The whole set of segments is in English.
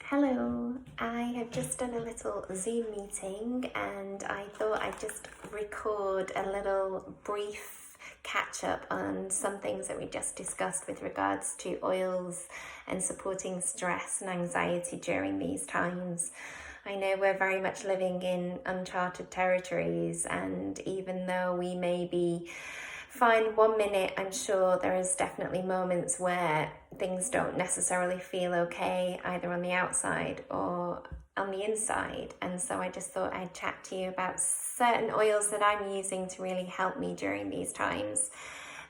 Hello, I have just done a little Zoom meeting and I thought I'd just record a little brief catch up on some things that we just discussed with regards to oils and supporting stress and anxiety during these times. I know we're very much living in uncharted territories, and even though we may be fine 1 minute, I'm sure there is definitely moments where things don't necessarily feel okay, either on the outside or on the inside. And so I just thought I'd chat to you about certain oils that I'm using to really help me during these times.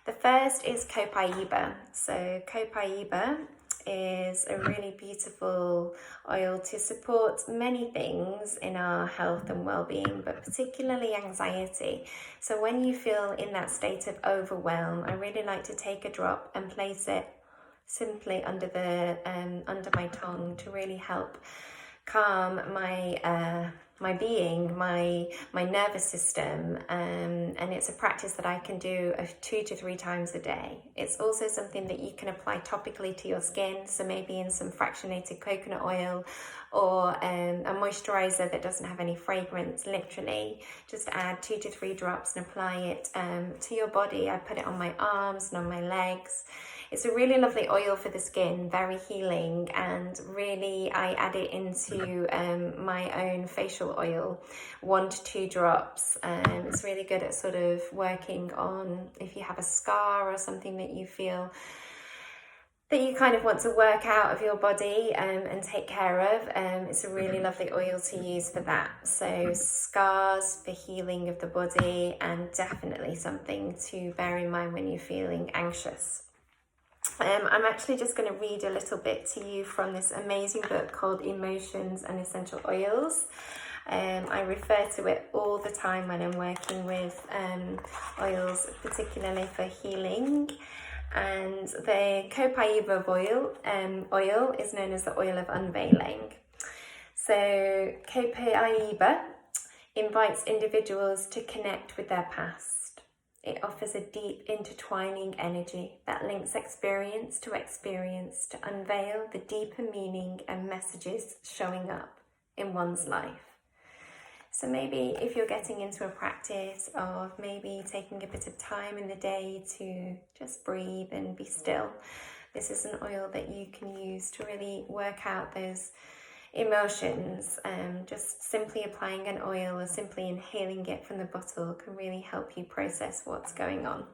The first is copaiba. So copaiba is a really beautiful oil to support many things in our health and well-being, but particularly anxiety. So when you feel in that state of overwhelm, I really like to take a drop and place it simply under my tongue to really help calm my being, my nervous system, and it's a practice that I can do 2 to 3 times a day. It's also something that you can apply topically to your skin, so maybe in some fractionated coconut oil or a moisturizer that doesn't have any fragrance. Literally just add 2 to 3 drops and apply it to your body. I put it on my arms and on my legs. It's a really lovely oil for the skin, very healing, and really I add it into my own facial oil, 1 to 2 drops. It's really good at sort of working on if you have a scar or something that you feel that you kind of want to work out of your body and take care of. It's a really lovely oil to use for that. So scars for healing of the body, and definitely something to bear in mind when you're feeling anxious. I'm actually just going to read a little bit to you from this amazing book called Emotions and Essential Oils. I refer to it all the time when I'm working with oils, particularly for healing. And the copaiba oil is known as the oil of unveiling. So copaiba invites individuals to connect with their past. It offers a deep intertwining energy that links experience to unveil the deeper meaning and messages showing up in one's life. So maybe if you're getting into a practice of maybe taking a bit of time in the day to just breathe and be still, this is an oil that you can use to really work out those emotions. Just simply applying an oil or simply inhaling it from the bottle can really help you process what's going on.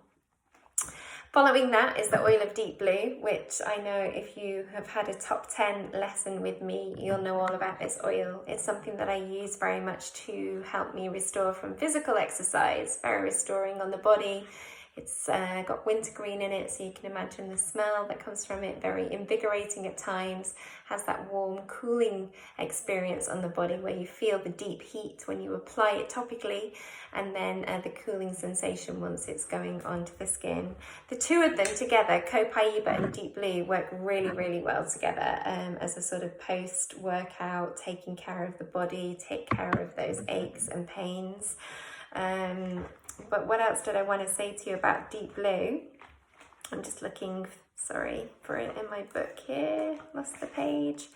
Following that is the oil of deep blue, which I know if you have had a top 10 lesson with me, you'll know all about this oil. It's something that I use very much to help me restore from physical exercise, very restoring on the body. It's got wintergreen in it, so you can imagine the smell that comes from it, very invigorating at times, has that warm, cooling experience on the body where you feel the deep heat when you apply it topically, and then the cooling sensation once it's going onto the skin. The two of them together, copaiba and deep blue, work really, really well together as a sort of post-workout, taking care of the body, take care of those aches and pains. But what else did I want to say to you about deep blue? I'm just looking, for it in my book here. Lost the page.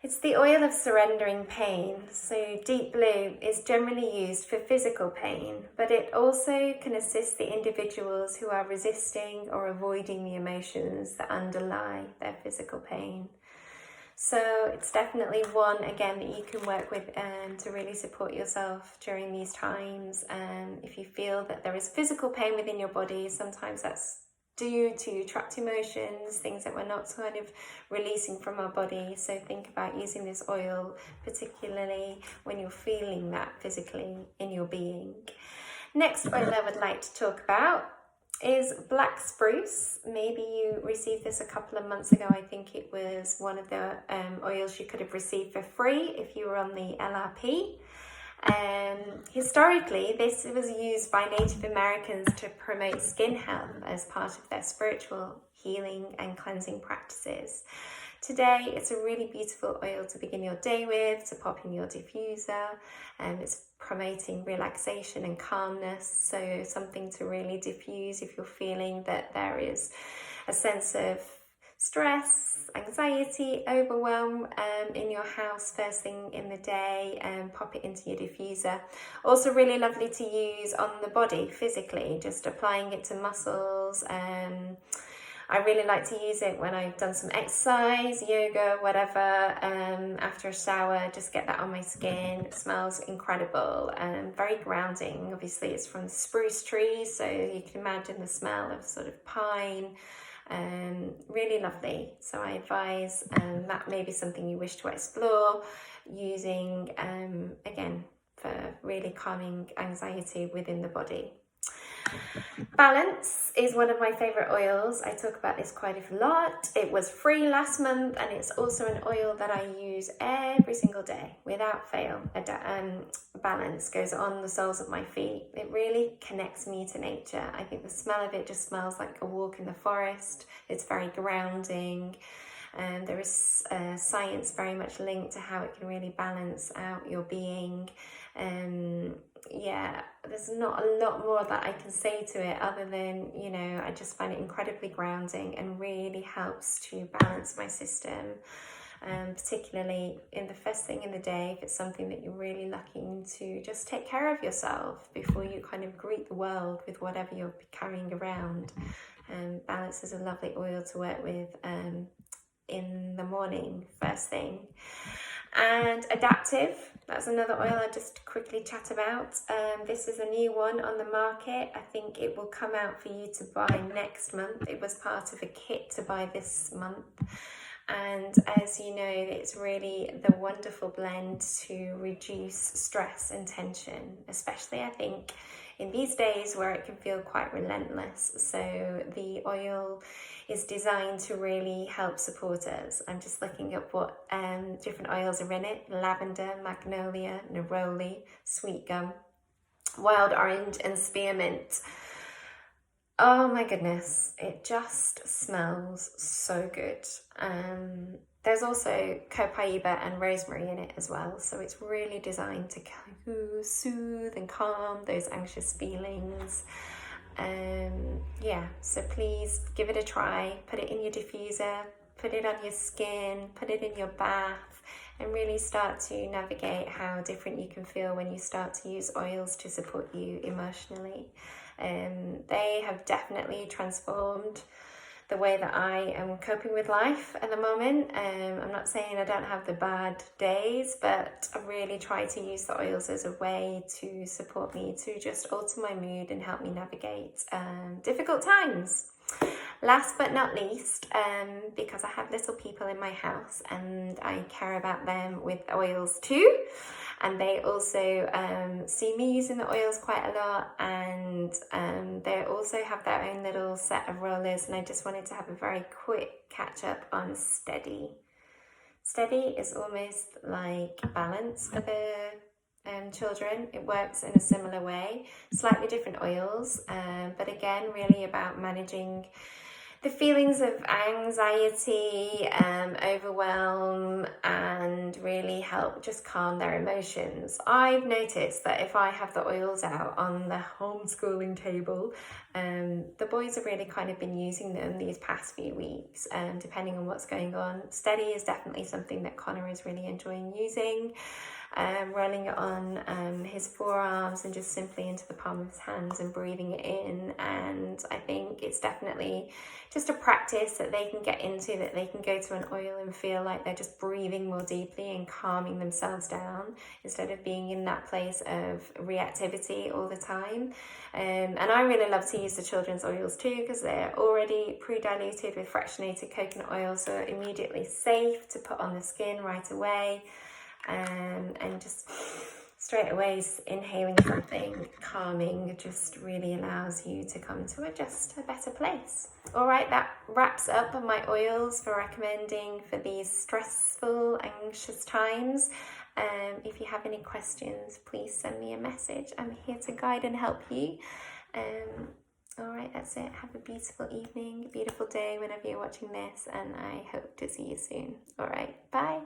It's the oil of surrendering pain. So deep blue is generally used for physical pain, but it also can assist the individuals who are resisting or avoiding the emotions that underlie their physical pain. So it's definitely one, again, that you can work with to really support yourself during these times. If you feel that there is physical pain within your body, sometimes that's due to trapped emotions, things that we're not kind of releasing from our body. So think about using this oil, particularly when you're feeling that physically in your being. Next oil I would like to talk about is black spruce. Maybe you received this a couple of months ago. I think it was one of the oils you could have received for free if you were on the LRP. Historically, this was used by Native Americans to promote skin health as part of their spiritual healing and cleansing practices. Today, it's a really beautiful oil to begin your day with, to pop in your diffuser. It's promoting relaxation and calmness, so something to really diffuse if you're feeling that there is a sense of stress, anxiety, overwhelm in your house first thing in the day, and pop it into your diffuser. Also really lovely to use on the body physically, just applying it to muscles. I really like to use it when I've done some exercise, yoga, whatever, after a shower, just get that on my skin. It smells incredible and very grounding. Obviously it's from the spruce trees, so you can imagine the smell of sort of pine. Really lovely. So I advise that may be something you wish to explore using, again, for really calming anxiety within the body. Balance is one of my favorite oils. I talk about this quite a lot. It was free last month, and it's also an oil that I use every single day without fail. Balance goes on the soles of my feet. It really connects me to nature. I think the smell of it just smells like a walk in the forest. It's very grounding. There is science very much linked to how it can really balance out your being. Yeah, there's not a lot more that I can say to it other than, you know, I just find it incredibly grounding and really helps to balance my system, particularly in the first thing in the day, if it's something that you're really looking to just take care of yourself before you kind of greet the world with whatever you're carrying around. Balance is a lovely oil to work with in the morning, first thing. And Adaptive, that's another oil I'll just quickly chat about. This is a new one on the market. I think it will come out for you to buy next month. It was part of a kit to buy this month. And as you know, it's really the wonderful blend to reduce stress and tension, especially I think in these days where it can feel quite relentless. So the oil is designed to really help support us. I'm just looking at what different oils are in it: lavender, magnolia, neroli, sweet gum, wild orange, and spearmint. Oh my goodness, it just smells so good. There's also copaiba and rosemary in it as well, so it's really designed to soothe and calm those anxious feelings. Yeah, so please give it a try. Put it in your diffuser, put it on your skin, put it in your bath, and really start to navigate how different you can feel when you start to use oils to support you emotionally. They have definitely transformed the way that I am coping with life at the moment. I'm not saying I don't have the bad days, but I really try to use the oils as a way to support me to just alter my mood and help me navigate difficult times. Last but not least, because I have little people in my house and I care about them with oils too, and they also see me using the oils quite a lot, and they also have their own little set of rollers, and I just wanted to have a very quick catch up on Steady. Steady is almost like Balance for the children. It works in a similar way, slightly different oils, but again really about managing the feelings of anxiety, overwhelm, and really help just calm their emotions. I've noticed that if I have the oils out on the homeschooling table, the boys have really kind of been using them these past few weeks, depending on what's going on. Steady is definitely something that Connor is really enjoying using. Rolling it on his forearms and just simply into the palm of his hands and breathing it in. And I think it's definitely just a practice that they can get into, that they can go to an oil and feel like they're just breathing more deeply and calming themselves down instead of being in that place of reactivity all the time. And I really love to use the children's oils too, because they're already pre-diluted with fractionated coconut oil, so immediately safe to put on the skin right away. And just straight away inhaling something calming just really allows you to come to just a better place. All right, that wraps up my oils for recommending for these stressful, anxious times. If you have any questions, please send me a message. I'm here to guide and help you. All right, that's it. Have a beautiful evening, beautiful day whenever you're watching this, and I hope to see you soon. All right, bye.